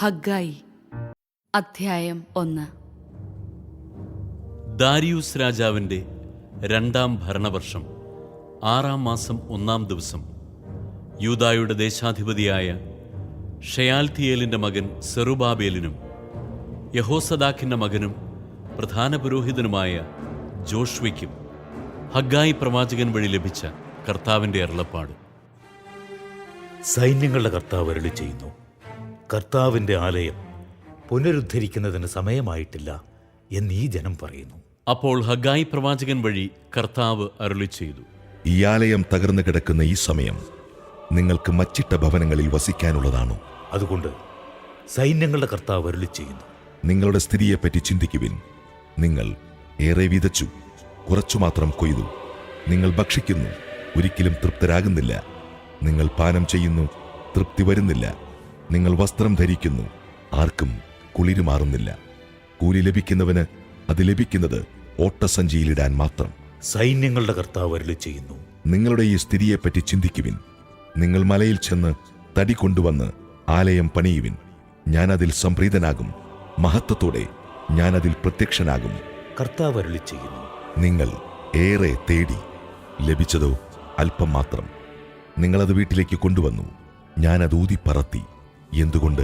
ഹഗ്ഗായി അധ്യായം 1. ദാരിയൂസ് രാജാവിൻ്റെ 2-ാം ഭരണവർഷം 6-ാം മാസം 1-ാം ദിവസം യൂദായുടെ ദേശാധിപതിയായ ഷെയാൽത്തിയേലിൻ്റെ മകൻ സെറുബാബേലിനും യഹോസദാക്കിൻ്റെ മകനും പ്രധാന പുരോഹിതനുമായ ജോഷ്വയ്ക്കും ഹഗ്ഗായി പ്രവാചകൻ വഴി ലഭിച്ച കർത്താവിൻ്റെ അരുളപ്പാട്. സൈന്യങ്ങളുടെ കർത്താവ് അരുളി ചെയ്യുന്നു, കർത്താവിൻ്റെ ആലയം പുനരുദ്ധരിക്കുന്നതിന് സമയമായിട്ടില്ല എന്നീ ജനം പറയുന്നു. അപ്പോൾ ഹഗ്ഗായി പ്രവാചകൻ വഴി കർത്താവ് അരുളി ചെയ്തു, ഈ ആലയം തകർന്നു കിടക്കുന്ന ഈ സമയം നിങ്ങൾക്ക് മച്ചിട്ട ഭവനങ്ങളിൽ വസിക്കാനുള്ളതാണോ? അതുകൊണ്ട് സൈന്യങ്ങളുടെ കർത്താവ് അരുളി ചെയ്യുന്നു, നിങ്ങളുടെ സ്ഥിതിയെപ്പറ്റി ചിന്തിക്കുവിൻ. നിങ്ങൾ ഏറെ വിതച്ചു, കുറച്ചു മാത്രം കൊയ്തു. നിങ്ങൾ ഭക്ഷിക്കുന്നു, ഒരിക്കലും തൃപ്തരാകുന്നില്ല. നിങ്ങൾ പാനം ചെയ്യുന്നു, തൃപ്തി വരുന്നില്ല. നിങ്ങൾ വസ്ത്രം ധരിക്കുന്നു, ആർക്കും കുളിരുമാറുന്നില്ല. കൂലി ലഭിക്കുന്നവന് അത് ലഭിക്കുന്നത് ഓട്ടസഞ്ചിയിലിടാൻ മാത്രം. സൈന്യങ്ങളുടെ കർത്താവ് അരുളി ചെയ്യുന്നു, നിങ്ങളുടെ ഈ സ്ഥിതിയെപ്പറ്റി ചിന്തിക്കുവിൻ. നിങ്ങൾ മലയിൽ ചെന്ന് തടി കൊണ്ടുവന്ന് ആലയം പണിയുവിൻ. ഞാനതിൽ സംപ്രീതനാകും, മഹത്വത്തോടെ ഞാനതിൽ പ്രത്യക്ഷനാകും. കർത്താവ് അരുളി ചെയ്യുന്നു, നിങ്ങൾ ഏറെ തേടി, ലഭിച്ചതോ അല്പം മാത്രം. നിങ്ങളത് വീട്ടിലേക്ക് കൊണ്ടുവന്നു, ഞാനത് ഊതിപ്പറത്തി. എന്തുകൊണ്ട്?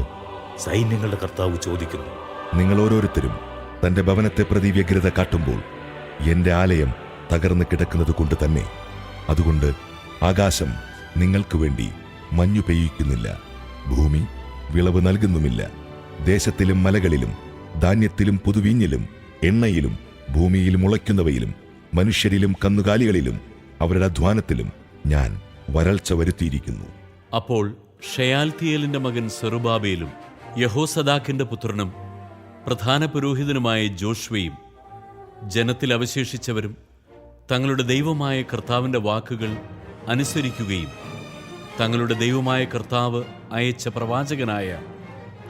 സൈന്യങ്ങളുടെ കർത്താവ് ചോദിക്കുന്നു, നിങ്ങൾ ഓരോരുത്തരും തന്റെ ഭവനത്തെ പ്രതി വ്യഗ്രത കാട്ടുമ്പോൾ എന്റെ ആലയം തകർന്നു കിടക്കുന്നത് കൊണ്ട് തന്നെ. അതുകൊണ്ട് ആകാശം നിങ്ങൾക്ക് വേണ്ടി മഞ്ഞു പെയ്യിക്കുന്നില്ല, ഭൂമി വിളവ് നൽകുന്നുമില്ല. ദേശത്തിലും മലകളിലും ധാന്യത്തിലും പുതുവീഞ്ഞിലും എണ്ണയിലും ഭൂമിയിൽ മുളയ്ക്കുന്നവയിലും മനുഷ്യരിലും കന്നുകാലികളിലും അവരുടെ അധ്വാനത്തിലും ഞാൻ വരൾച്ച വരുത്തിയിരിക്കുന്നു. അപ്പോൾ ഷെയാൽത്തിയേലിൻ്റെ മകൻ സെറുബാബേലും യഹോസദാക്കിൻ്റെ പുത്രനും പ്രധാന പുരോഹിതനുമായ ജോഷ്വയും ജനത്തിൽ അവശേഷിച്ചവരും തങ്ങളുടെ ദൈവമായ കർത്താവിൻ്റെ വാക്കുകൾ അനുസരിക്കുകയും തങ്ങളുടെ ദൈവമായ കർത്താവ് അയച്ച പ്രവാചകനായ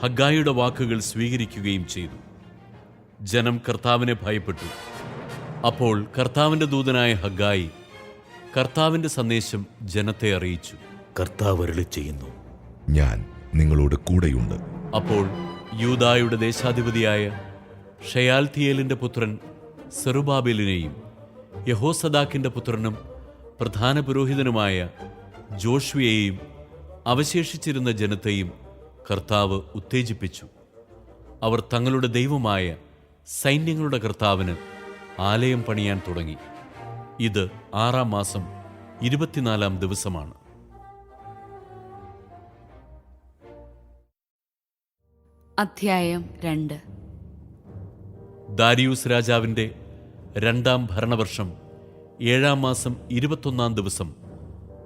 ഹഗ്ഗായിയുടെ വാക്കുകൾ സ്വീകരിക്കുകയും ചെയ്തു. ജനം കർത്താവിനെ ഭയപ്പെട്ടു. അപ്പോൾ കർത്താവിൻ്റെ ദൂതനായ ഹഗ്ഗായി കർത്താവിൻ്റെ സന്ദേശം ജനത്തെ അറിയിച്ചു. കർത്താവ് അരുളി ചെയ്യുന്നു, ഞാൻ നിങ്ങളോട് കൂടെയുണ്ട്. അപ്പോൾ യൂദായുടെ ദേശാധിപതിയായ ഷെയാൽത്തിയേലിൻ്റെ പുത്രൻ സെറുബാബേലിനെയും യഹോസദാക്കിൻ്റെ പുത്രനും പ്രധാന പുരോഹിതനുമായ ജോഷ്വയെയും അവശേഷിച്ചിരുന്ന ജനത്തെയും കർത്താവ് ഉത്തേജിപ്പിച്ചു. അവർ തങ്ങളുടെ ദൈവമായ സൈന്യങ്ങളുടെ കർത്താവിന് ആലയം പണിയാൻ തുടങ്ങി. ഇത് 6-ാം മാസം 24-ാം ദിവസമാണ്. അധ്യായം 2. ദാരിയൂസ് രാജാവിൻ്റെ 2-ാം ഭരണവർഷം 7-ാം മാസം 21-ാം ദിവസം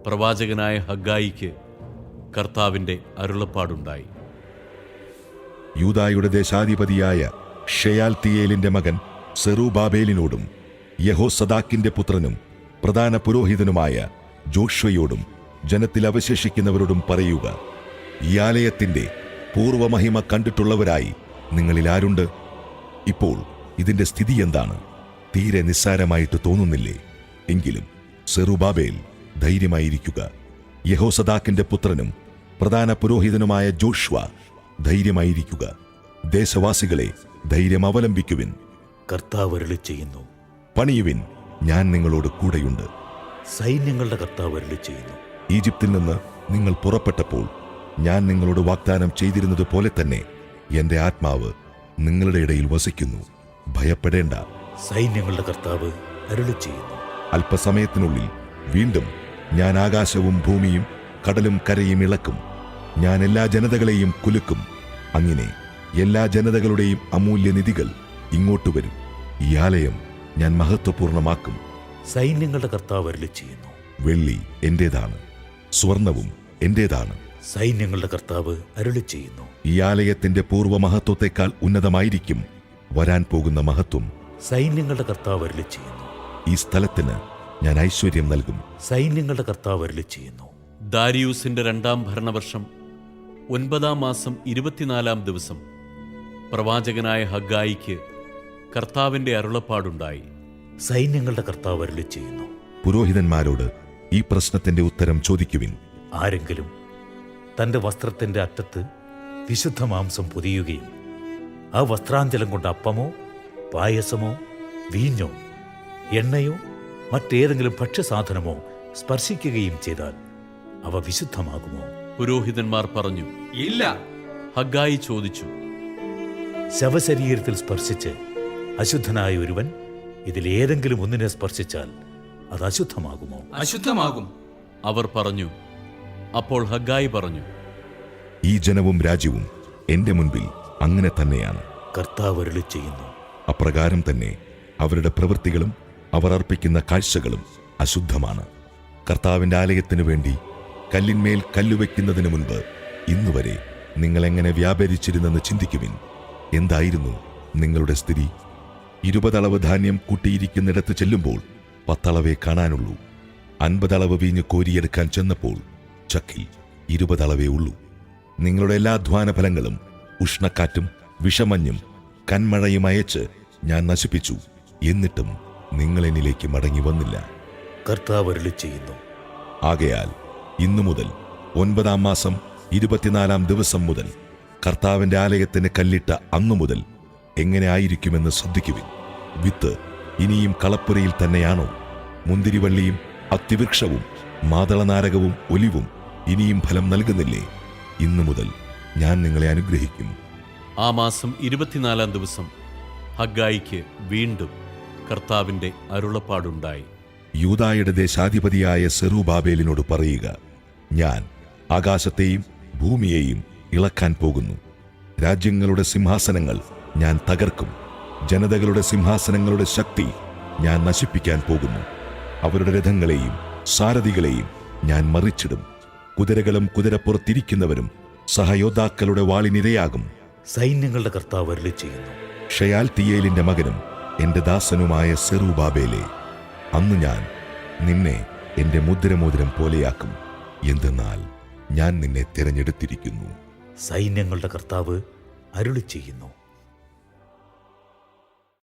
പ്രവാചകനായ ഹഗ്ഗായിക്ക് കർത്താവിൻ്റെ അരുളപ്പാടുണ്ടായി. യൂദായുടെ ദേശാധിപതിയായ ഷെയാൽത്തിയേലിന്റെ മകൻ സെറുബാബേലിനോടും യഹോസദാക്കിന്റെ പുത്രനും പ്രധാന പുരോഹിതനുമായ ജോഷ്വയോടും ജനത്തിൽ അവശേഷിക്കുന്നവരോടും പറയുക, ഈ ആലയത്തിന്റെ പൂർവമഹിമ കണ്ടിട്ടുള്ളവരായി നിങ്ങളിൽ ആരുണ്ട്? ഇപ്പോൾ ഇതിന്റെ സ്ഥിതി എന്താണ്? തീരെ നിസ്സാരമായിട്ട് തോന്നുന്നില്ലേ? എങ്കിലും സെറുബാബേൽ ധൈര്യമായിരിക്കുക. യഹോസദാക്കിന്റെ പുത്രനും പ്രധാന പുരോഹിതനുമായ ജോഷ്വ ധൈര്യമായിരിക്കുക. ദേശവാസികളെ ധൈര്യം അവലംബിക്കുവിൻ. കർത്താവ് അരുളി ചെയ്യുന്നു, പണിയുവിൻ, ഞാൻ നിങ്ങളോട് കൂടെയുണ്ട്. സൈന്യങ്ങളുടെ കർത്താവ് അരുളി ചെയ്യുന്നു, ഈജിപ്തിൽ നിന്ന് നിങ്ങൾ പുറപ്പെട്ടപ്പോൾ ഞാൻ നിങ്ങളോട് വാഗ്ദാനം ചെയ്തിരുന്നത് പോലെ തന്നെ എന്റെ ആത്മാവ് നിങ്ങളുടെ ഇടയിൽ വസിക്കുന്നു. ഭയപ്പെടേണ്ട. സൈന്യങ്ങളുടെ കർത്താവ് അരുളി ചെയ്യുന്നു, അല്പസമയത്തിനുള്ളിൽ വീണ്ടും ഞാൻ ആകാശവും ഭൂമിയും കടലും കരയും ഇളക്കും. ഞാൻ എല്ലാ ജനതകളെയും കുലുക്കും. അങ്ങനെ എല്ലാ ജനതകളുടെയും അമൂല്യനിധികൾ ഇങ്ങോട്ട് വരും. ഈ ആലയം ഞാൻ മഹത്വപൂർണമാക്കും. സൈന്യങ്ങളുടെ കർത്താവ് അരുളി ചെയ്യുന്നു, വെള്ളി എന്റേതാണ്, സ്വർണവും എന്റേതാണ്. സൈന്യങ്ങളുടെ കർത്താവ് അരുളി ചെയ്യുന്നു, ഈ ആലയത്തിന്റെ പൂർവ്വമഹത്വത്തെക്കാൾ ഉന്നതമായിരിക്കും വരാൻ പോകുന്ന മഹത്വം. സൈന്യങ്ങളുടെ കർത്താവ് അരുളി ചെയ്യുന്നു, ഈ സ്ഥലത്തിന് ഞാൻ ഐശ്വര്യം നൽകും. സൈന്യങ്ങളുടെ കർത്താവ് അരുളി ചെയ്യുന്നു. ദാരിയൂസിൻ്റെ 2-ാം ഭരണവർഷം 9-ാം മാസം 24-ാം ദിവസം പ്രവാചകനായ ഹഗ്ഗായിക്ക് കർത്താവിൻ്റെ അരുളപ്പാടുണ്ടായി. സൈന്യങ്ങളുടെ കർത്താവ് അരുളി ചെയ്യുന്നു, പുരോഹിതന്മാരോട് ഈ പ്രശ്നത്തിന്റെ ഉത്തരം ചോദിക്കുവിൻ. ആരെങ്കിലും തന്റെ വസ്ത്രത്തിന്റെ അറ്റത്ത് വിശുദ്ധ മാംസം പൊതിയുകയും ആ വസ്ത്രാഞ്ചലം കൊണ്ട് അപ്പമോ പായസമോ വീഞ്ഞോ എണ്ണയോ മറ്റേതെങ്കിലും ഭക്ഷ്യസാധനമോ സ്പർശിക്കുകയും ചെയ്താൽ അവ വിശുദ്ധമാകുമോ? പുരോഹിതന്മാർ പറഞ്ഞു. ഇല്ല. ഹഗ്ഗായി ചോദിച്ചു. ശവശരീരത്തിൽ സ്പർശിച്ച് അശുദ്ധനായ ഒരുവൻ ഇതിലേതെങ്കിലും ഒന്നിനെ സ്പർശിച്ചാൽ അത് അശുദ്ധമാകുമോ? അശുദ്ധമാകും. അവർ പറഞ്ഞു. അപ്പോൾ ഹഗ്ഗായി പറഞ്ഞു, ഈ ജനവും രാജ്യവും എന്റെ മുൻപിൽ അങ്ങനെ തന്നെയാണ്. കർത്താവ് അരുളി ചെയ്യുന്നു, അപ്രകാരം തന്നെ അവരുടെ പ്രവൃത്തികളും അവർ അർപ്പിക്കുന്ന കാഴ്ചകളും അശുദ്ധമാണ്. കർത്താവിന്റെ ആലയത്തിനു വേണ്ടി കല്ലിന്മേൽ കല്ലുവെക്കുന്നതിന് മുൻപ് ഇന്നുവരെ നിങ്ങൾ എങ്ങനെ വ്യാപരിച്ചിരുന്നെന്ന് ചിന്തിക്കുവിൻ. എന്തായിരുന്നു നിങ്ങളുടെ സ്ഥിതി? 20 അളവ് ധാന്യം കൂട്ടിയിരിക്കുന്നിടത്ത് ചെല്ലുമ്പോൾ 10 അളവേ കാണാനുള്ളൂ. 50 അളവ് വീഞ്ഞ് കോരിയെടുക്കാൻ ചെന്നപ്പോൾ ചക്കിൽ 20 അളവേ ഉള്ളൂ. നിങ്ങളുടെ എല്ലാ അധ്വാന ഫലങ്ങളും ഉഷ്ണക്കാറ്റും വിഷമഞ്ഞും കന്മഴയും അയച്ച് ഞാൻ നശിപ്പിച്ചു. എന്നിട്ടും നിങ്ങൾ എന്നിലേക്ക് മടങ്ങി വന്നില്ല. കർത്താവ് അരുളി ചെയ്യുന്നു, ആകയാൽ ഇന്നു മുതൽ 9-ാം മാസം 24-ാം ദിവസം മുതൽ കർത്താവിന്റെ ആലയത്തിന് കല്ലിട്ട അന്നു മുതൽ എങ്ങനെ ആയിരിക്കുമെന്ന് ശ്രദ്ധിക്കുവിൻ. വിത്ത് ഇനിയും കളപ്പുരയിൽ തന്നെയാണോ? മുന്തിരിവള്ളിയും അത്തിവൃക്ഷവും മാതളനാരകവും ഒലിവും ഇനിയും ഫലം നൽകുന്നില്ലേ? ഇന്നു മുതൽ ഞാൻ നിങ്ങളെ അനുഗ്രഹിക്കും. ആ മാസം 24-ാം ദിവസം ഹഗ്ഗായിക്ക് വീണ്ടും കർത്താവിന്റെ അരുളപ്പാടുണ്ടായി. യൂദായുടെ ദേശാധിപതിയായ സെറുബാബേലിനോട് പറയുക, ഞാൻ ആകാശത്തെയും ഭൂമിയെയും ഇളക്കാൻ പോകുന്നു. രാജ്യങ്ങളുടെ സിംഹാസനങ്ങൾ ഞാൻ തകർക്കും. ജനതകളുടെ സിംഹാസനങ്ങളുടെ ശക്തി ഞാൻ നശിപ്പിക്കാൻ പോകുന്നു. അവരുടെ രഥങ്ങളെയും സാരഥികളെയും ഞാൻ മറിച്ചിടും. കുതിരകളും കുതിരപ്പുറത്തിരിക്കുന്നവരും സഹയോദ്ധാക്കളുടെ വാളിനിരയാകും. സൈന്യങ്ങളുടെ കർത്താവ് അരുളി ചെയ്യുന്നു, ഷയാൽതീയേലിന്റെ മകനും എന്റെ ദാസനുമായ സെറുബാബേലേ, അന്ന് ഞാൻ നിന്നെ എന്റെ മുദ്രമോതിരം പോലെയാക്കും. എന്തെന്നാൽ ഞാൻ നിന്നെ തിരഞ്ഞെടുത്തിരിക്കുന്നു. സൈന്യങ്ങളുടെ കർത്താവ് അരുളി ചെയ്യുന്നു.